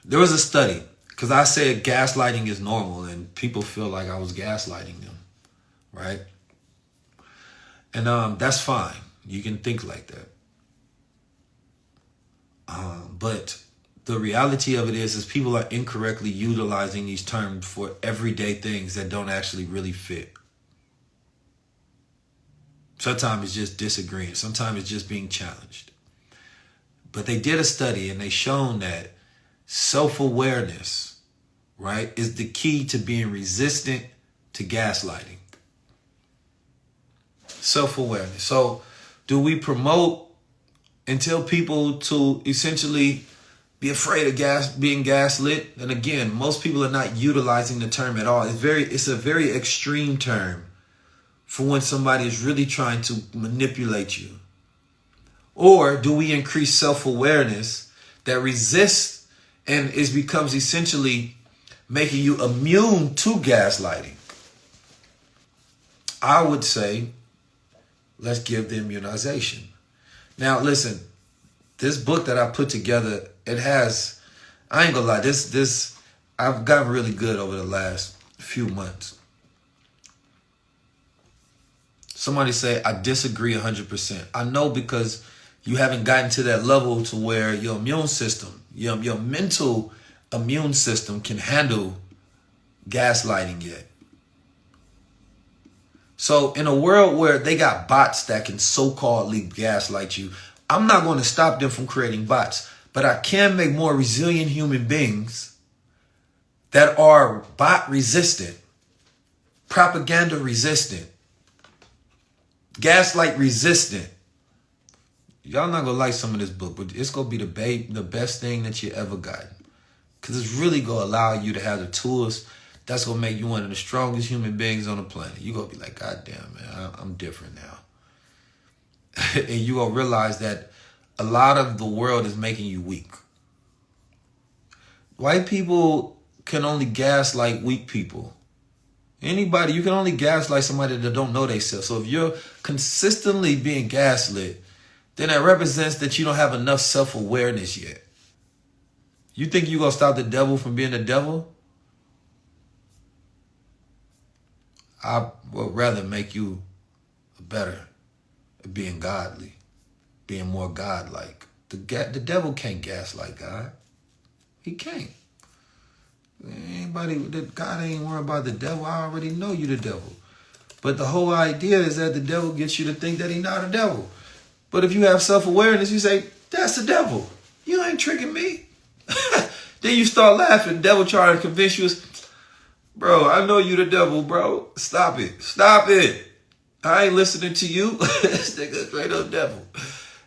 There was a study, because I said gaslighting is normal and people feel like I was gaslighting them, right? And that's fine. You can think like that. But the reality of it is people are incorrectly utilizing these terms for everyday things that don't actually really fit. Sometimes it's just disagreeing. Sometimes it's just being challenged. But they did a study and they shown that self-awareness, right, is the key to being resistant to gaslighting. Self-awareness. So do we promote and tell people to essentially be afraid of being gaslit? And again, most people are not utilizing the term at all. It's a very extreme term for when somebody is really trying to manipulate you. Or do we increase self-awareness that resists and becomes essentially making you immune to gaslighting? I would say, let's give the immunization. Now, listen, this book that I put together, it has, I ain't gonna lie, this I've gotten really good over the last few months. Somebody say, I disagree 100%. I know, because you haven't gotten to that level to where your immune system, your mental immune system can handle gaslighting yet. So in a world where they got bots that can so-called gaslight you, I'm not going to stop them from creating bots, but I can make more resilient human beings that are bot resistant, propaganda resistant, gaslight resistant. Y'all not going to like some of this book, but it's going to be the best thing that you ever gotten. Because it's really going to allow you to have the tools that's going to make you one of the strongest human beings on the planet. You're going to be like, God damn, man, I'm different now. And you're going to realize that a lot of the world is making you weak. White people can only gaslight weak people. Anybody, you can only gaslight somebody that don't know themselves. So if you're consistently being gaslit, then that represents that you don't have enough self-awareness yet. You think you're going to stop the devil from being the devil? I would rather make you better at being godly, being more godlike. The devil can't gaslight God. He can't. God ain't worried about the devil. I already know you the devil. But the whole idea is that the devil gets you to think that he's not a devil. But if you have self-awareness, you say, that's the devil. You ain't tricking me. Then you start laughing. The devil trying to convince you, bro, I know you the devil, bro. Stop it. Stop it. I ain't listening to you. This nigga straight up devil.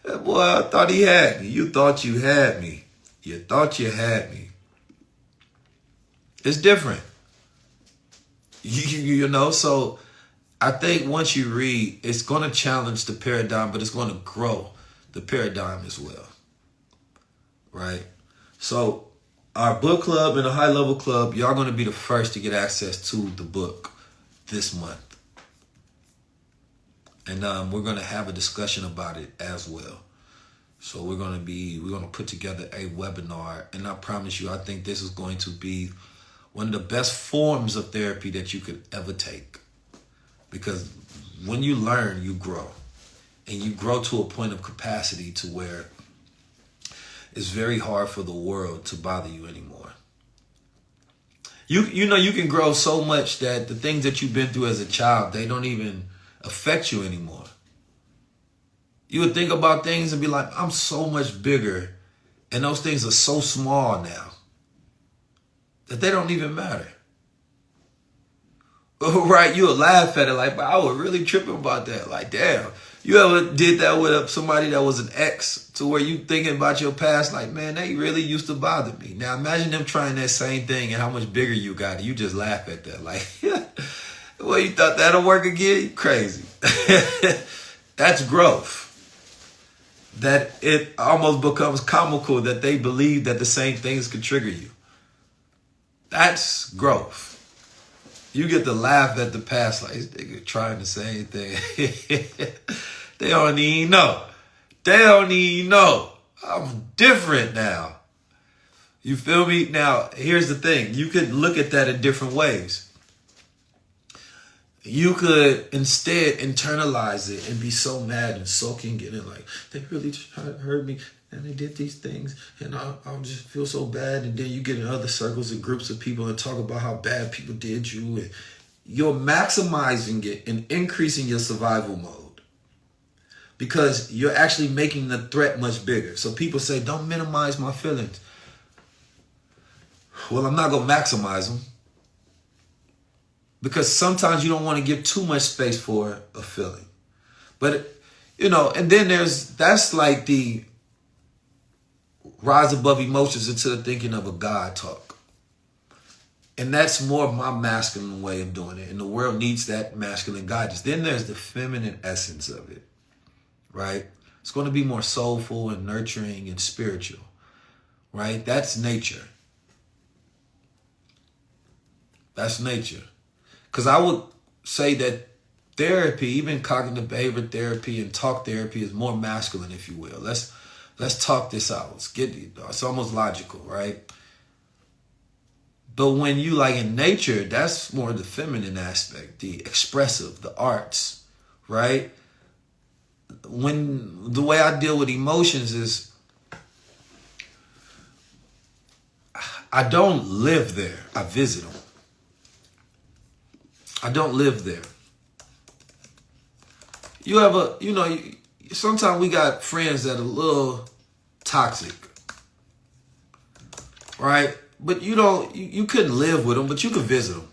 That boy, I thought he had me. You thought you had me. You thought you had me. It's different. You know, so I think once you read, it's going to challenge the paradigm, but it's going to grow the paradigm as well. Right? So our book club and the high level club, y'all going to be the first to get access to the book this month. And we're going to have a discussion about it as well. So we're going to put together a webinar, and I promise you, I think this is going to be one of the best forms of therapy that you could ever take. Because when you learn, you grow. And you grow to a point of capacity to where it's very hard for the world to bother you anymore. You know, you can grow so much that the things that you've been through as a child, they don't even affect you anymore. You would think about things and be like, I'm so much bigger, and those things are so small now that they don't even matter. Right? You would laugh at it like, but I was really tripping about that. Like, damn. You ever did that with somebody that was an ex, to where you thinking about your past like, man, they really used to bother me. Now imagine them trying that same thing and how much bigger you got. You just laugh at that. Like, well, you thought that'll work again? You crazy. That's growth. That it almost becomes comical that they believe that the same things could trigger you. That's growth. You get to laugh at the past like, this nigga trying the same thing. They don't even know. They don't even know. I'm different now. You feel me? Now, here's the thing. You could look at that in different ways. You could instead internalize it and be so mad and soaking in it, like, they really hurt me and they did these things and I'll just feel so bad. And then you get in other circles and groups of people and talk about how bad people did you. And you're maximizing it and increasing your survival mode because you're actually making the threat much bigger. So people say, don't minimize my feelings. Well, I'm not going to maximize them. Because sometimes you don't want to give too much space for a feeling. But, you know, and then that's like the rise above emotions into the thinking of a God talk. And that's more my masculine way of doing it. And the world needs that masculine guidance. Then there's the feminine essence of it, right? It's going to be more soulful and nurturing and spiritual, right? That's nature. That's nature. Because I would say that therapy, even cognitive behavior therapy and talk therapy, is more masculine, if you will. Let's talk this out. It's almost logical, right? But when you like in nature, that's more the feminine aspect, the expressive, the arts, right? When the way I deal with emotions is I don't live there. I visit them. I don't live there. Sometimes we got friends that are a little toxic, right? But you couldn't live with them, but you could visit them.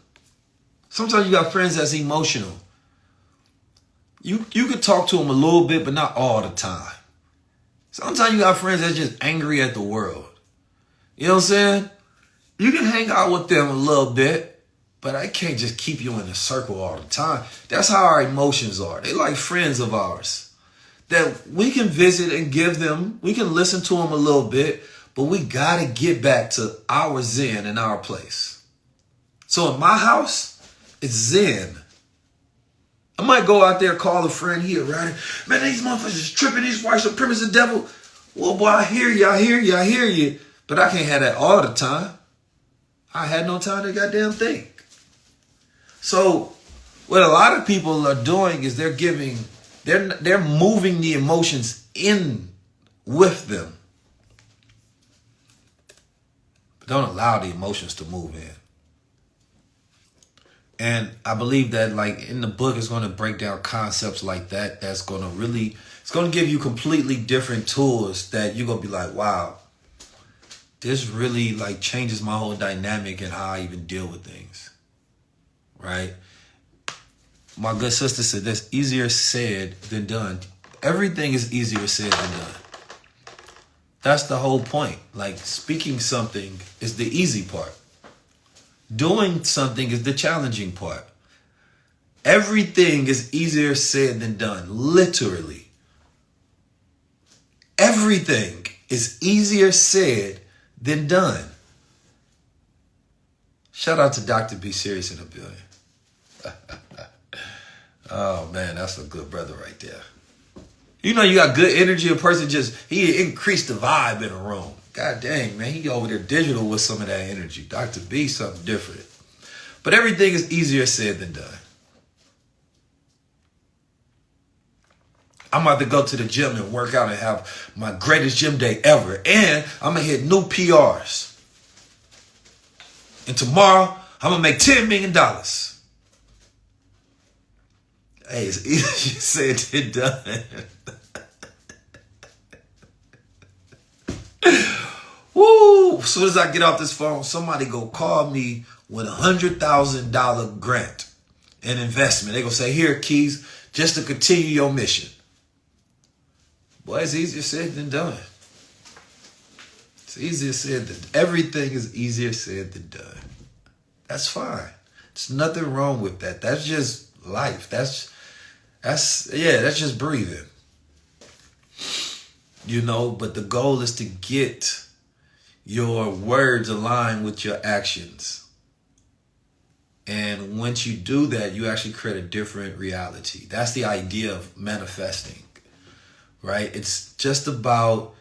Sometimes you got friends that's emotional. You could talk to them a little bit, but not all the time. Sometimes you got friends that's just angry at the world. You know what I'm saying? You can hang out with them a little bit, but I can't just keep you in a circle all the time. That's how our emotions are. They like friends of ours that we can visit and give them. We can listen to them a little bit, but we got to get back to our zen and our place. So in my house, it's zen. I might go out there, call a friend here, right? Man, these motherfuckers tripping, these white supremacists, the devil. Well, boy, I hear you. But I can't have that all the time. I had no time to goddamn think. So what a lot of people are doing is they're moving the emotions in with them. But don't allow the emotions to move in. And I believe that like in the book is going to break down concepts like that. That's going to it's going to give you completely different tools that you're going to be like, wow, this really like changes my whole dynamic and how I even deal with things. Right? My good sister said that's easier said than done. Everything is easier said than done. That's the whole point. Like speaking something is the easy part. Doing something is the challenging part. Everything is easier said than done. Literally. Everything is easier said than done. Shout out to Dr. B. Serious in the building. Oh man, that's a good brother right there. You know you got good energy, a person he increased the vibe in a room. God dang, man, he over there digital with some of that energy. Dr. B, something different. But everything is easier said than done. I'm about to go to the gym and work out and have my greatest gym day ever. And I'm going to hit new PRs. And tomorrow, I'm going to make $10 million. Hey, it's easier said than done. Woo! As soon as I get off this phone, somebody go call me with $100,000 grant and investment. They gonna say, here, Keys, just to continue your mission. Boy, it's easier said than done. It's easier said than everything is easier said than done. That's fine. There's nothing wrong with that. That's just life. That's just breathing. You know, but the goal is to get your words aligned with your actions. And once you do that, you actually create a different reality. That's the idea of manifesting, right? It's just about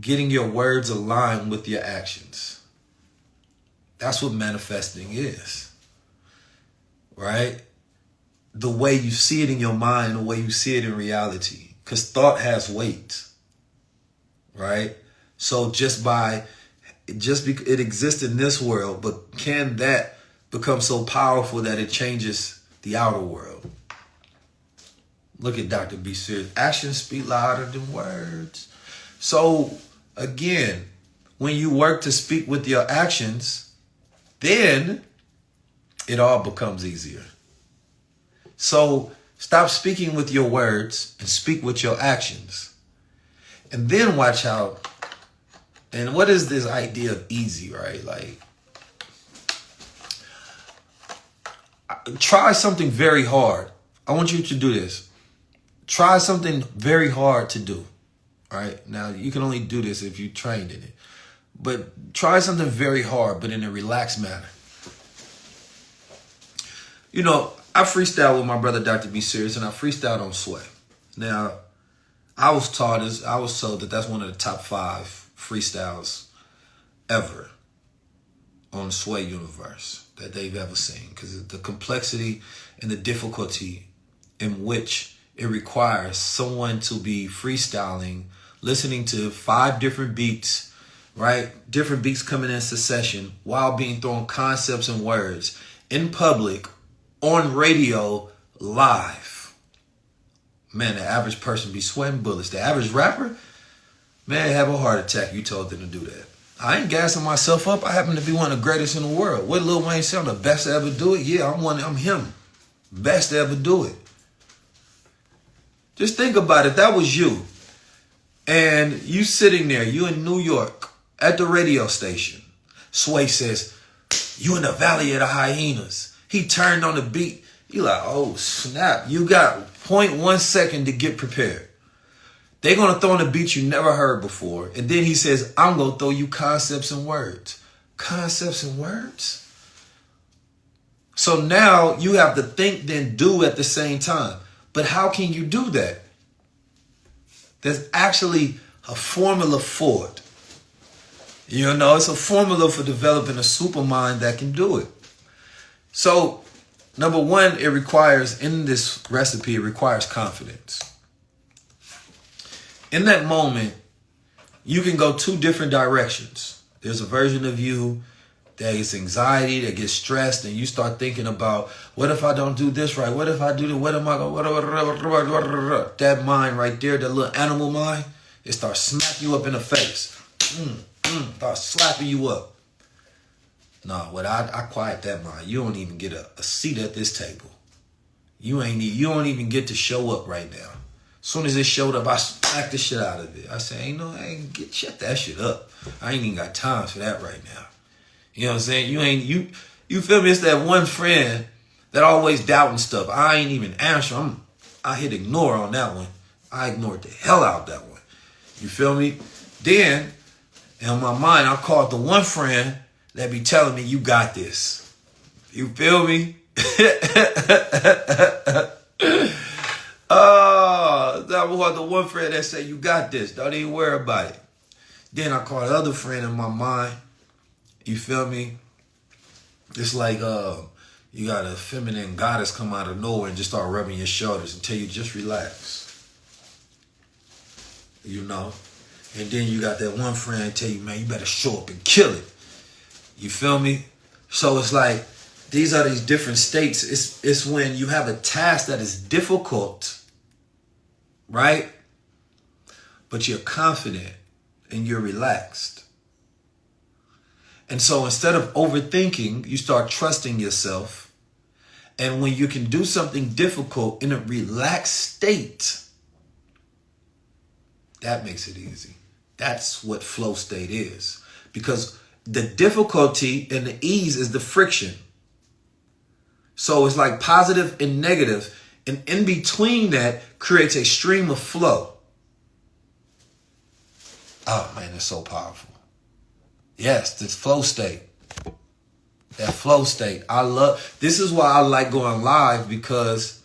getting your words aligned with your actions. That's what manifesting is, right? The way you see it in your mind, the way you see it in reality. Because thought has weight, right? So it exists in this world, but can that become so powerful that it changes the outer world? Look at Dr. B. Sears. Actions speak louder than words. So again, when you work to speak with your actions, then it all becomes easier. So stop speaking with your words and speak with your actions. And then watch out. And what is this idea of easy, right? Like, try something very hard. I want you to do this. Try something very hard to do. All right. Now, you can only do this if you trained in it. But try something very hard, but in a relaxed manner. You know, I freestyle with my brother, Dr. B. Sears, and I freestyled on Sway. Now, I was told that that's one of the top 5 freestyles ever on Sway Universe that they've ever seen. Because the complexity and the difficulty in which it requires someone to be freestyling, listening to 5 different beats, right? Different beats coming in succession while being thrown concepts and words in public, on radio, live. Man, the average person be sweating bullets. The average rapper, man, have a heart attack. You told them to do that. I ain't gassing myself up. I happen to be one of the greatest in the world. What Lil Wayne say? I'm the best to ever do it? Yeah, I'm him. Best to ever do it. Just think about it. That was you. And you sitting there, you in New York at the radio station. Sway says, you in the Valley of the Hyenas. He turned on the beat. You like, oh, snap. You got 0.1 second to get prepared. They're going to throw in a beat you never heard before. And then he says, I'm going to throw you concepts and words. Concepts and words? So now you have to think, then do at the same time. But how can you do that? There's actually a formula for it. You know, it's a formula for developing a super mind that can do it. So, number one, it requires, in this recipe, it requires confidence. In that moment, you can go 2 different directions. There's a version of you that gets anxiety, that gets stressed, and you start thinking about, what if I don't do this right? What if I do this? What am I going to... That mind right there, that little animal mind, it starts smacking you up in the face. Starts slapping you up. No, I quiet that mind. You don't even get a seat at this table. You don't even get to show up right now. As soon as it showed up, I smacked the shit out of it. I say, shut that shit up. I ain't even got time for that right now. You know what I'm saying? You feel me? It's that one friend that always doubting stuff. I ain't even answer. I hit ignore on that one. I ignored the hell out of that one. You feel me? Then, in my mind, I called the one friend that be telling me, you got this. You feel me? That was the one friend that said, you got this. Don't even worry about it. Then I called the other friend in my mind. You feel me? It's like you got a feminine goddess come out of nowhere and just start rubbing your shoulders and tell you, just relax. You know? And then you got that one friend tell you, man, you better show up and kill it. You feel me? So it's like, these are these different states. It's when you have a task that is difficult, right? But you're confident and you're relaxed. And so instead of overthinking, you start trusting yourself. And when you can do something difficult in a relaxed state, that makes it easy. That's what flow state is. Because the difficulty and the ease is the friction. So it's like positive and negative. And in between that creates a stream of flow. Oh man, it's so powerful. Yes, this flow state. That flow state. This is why I like going live, because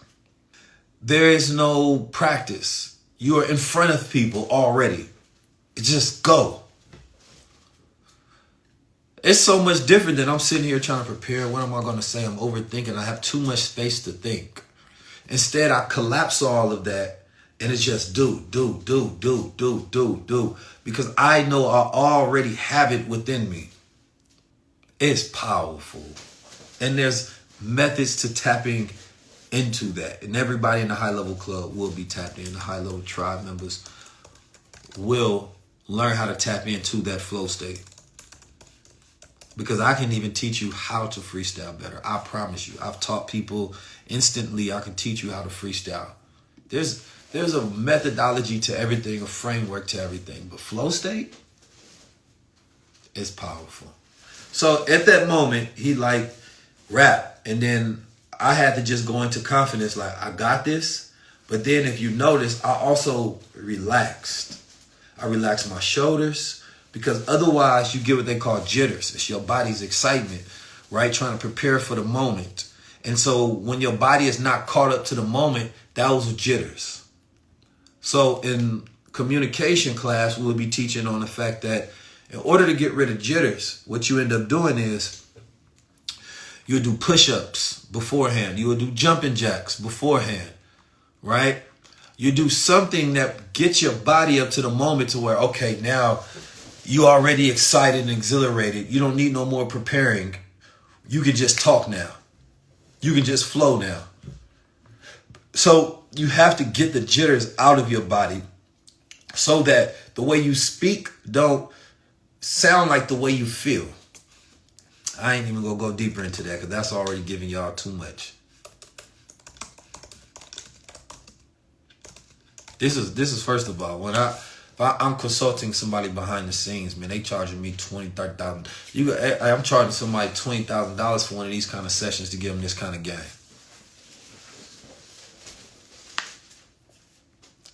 there is no practice. You are in front of people already. Just go. It's so much different than I'm sitting here trying to prepare. What am I going to say? I'm overthinking. I have too much space to think. Instead, I collapse all of that and it's just do. Because I know I already have it within me. It's powerful. And there's methods to tapping into that. And everybody in the high level club will be tapped in. The high level tribe members will learn how to tap into that flow state. Because I can even teach you how to freestyle better. I promise you. I've taught people instantly. I can teach you how to freestyle. There's a methodology to everything, a framework to everything. But flow state is powerful. So at that moment, he like rap. And then I had to just go into confidence like, I got this. But then if you notice, I also relaxed. I relaxed my shoulders. Because otherwise you get what they call jitters. It's your body's excitement, right? Trying to prepare for the moment. And so when your body is not caught up to the moment, those are jitters. So in communication class, we'll be teaching on the fact that in order to get rid of jitters, what you end up doing is you'll do push-ups beforehand. You will do jumping jacks beforehand, right? You do something that gets your body up to the moment to where, okay, now you already excited and exhilarated. You don't need no more preparing. You can just talk now. You can just flow now. So you have to get the jitters out of your body so that the way you speak don't sound like the way you feel. I ain't even gonna go deeper into that because that's already giving y'all too much. This is first of all, if I'm consulting somebody behind the scenes, man, they charging me $20,000, $30,000. I'm charging somebody $20,000 for one of these kind of sessions to give them this kind of game.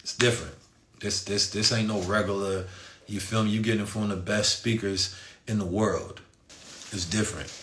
It's different. This ain't no regular. You feel me? You getting from the best speakers in the world. It's different.